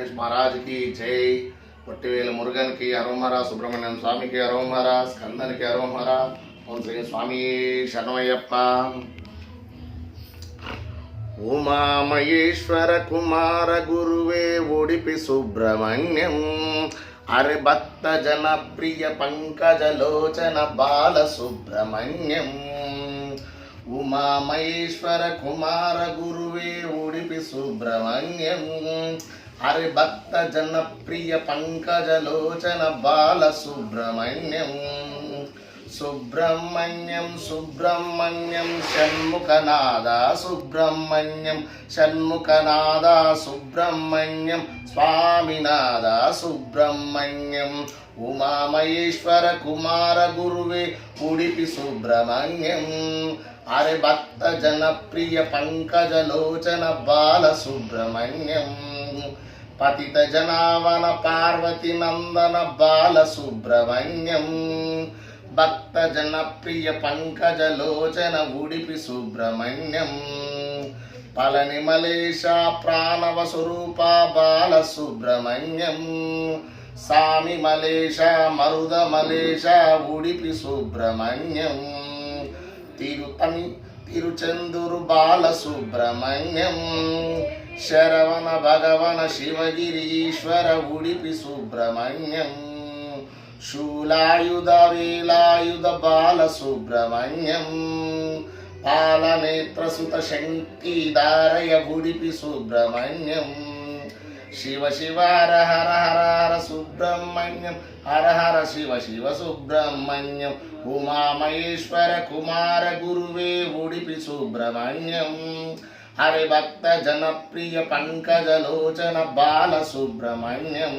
गणेश महाराज की जय। పొట్టివేలు మురుగన్ की అరోమరా, సుబ్రహ్మణ్యం స్వామికి అరోమరా, స్కందనికి అరోమరా. ఓం శ్రీ స్వామి శరణమయ్యప్ప. ఉమామహేశ్వర కుమార గురువే ఉడిపి సుబ్రహ్మణ్యం, అరే భక్త జనప్రియ పంకజలోచన బాల సుబ్రహ్మణ్యం. ఉమామహేశ్వర కుమార గురువే ఉడిపి సుబ్రహ్మణ్యం, అరే భక్త జనప్రియ పంకజలోచన బాల సుబ్రహ్మణ్యం. సుబ్రహ్మణ్యం సుబ్రహ్మణ్యం షణ్ముఖనాద సుబ్రహ్మణ్యం, షణ్ముఖనాద సుబ్రహ్మణ్యం, స్వామినాద సుబ్రహ్మణ్యం. ఉమామహేశ్వర కుమార గురువే ఉడిపి సుబ్రహ్మణ్యం, అరే భక్త జనప్రియ పంకజలోచన బాల సుబ్రహ్మణ్యం. పతిత జనావన పార్వతి నందన బాల సుబ్రహ్మణ్యం, భక్త జనప్రియ పంకజలోచన ఉడిపి సుబ్రహ్మణ్యం. పళని మలేశ ప్రాణవ స్వరూప బాల సుబ్రహ్మణ్యం, సామి మలేశ మరుద మలేశ ఉడిపి సుబ్రహ్మణ్యం. తిరుచెందురు బాల సుబ్రహ్మణ్యం, శరవణ భగవన శివగిరి ఈశ్వర ఉడిపి సుబ్రహ్మణ్యం. శూలాయుధ వేలాయుధ బాల సుబ్రహ్మణ్యం, పాలనేత్రసుత శంకిదారయ ఉడిపి సుబ్రహ్మణ్యం. శివ శివ హర హర హర హర సుబ్రహ్మణ్యం, హర హర శివ శివ సుబ్రహ్మణ్యం. ఉమామహేశ్వర కుమార గురువే ఉడిపి సుబ్రహ్మణ్యం, హరి భక్త జనప్రియ పంకజలోచన బాల సుబ్రహ్మణ్యం.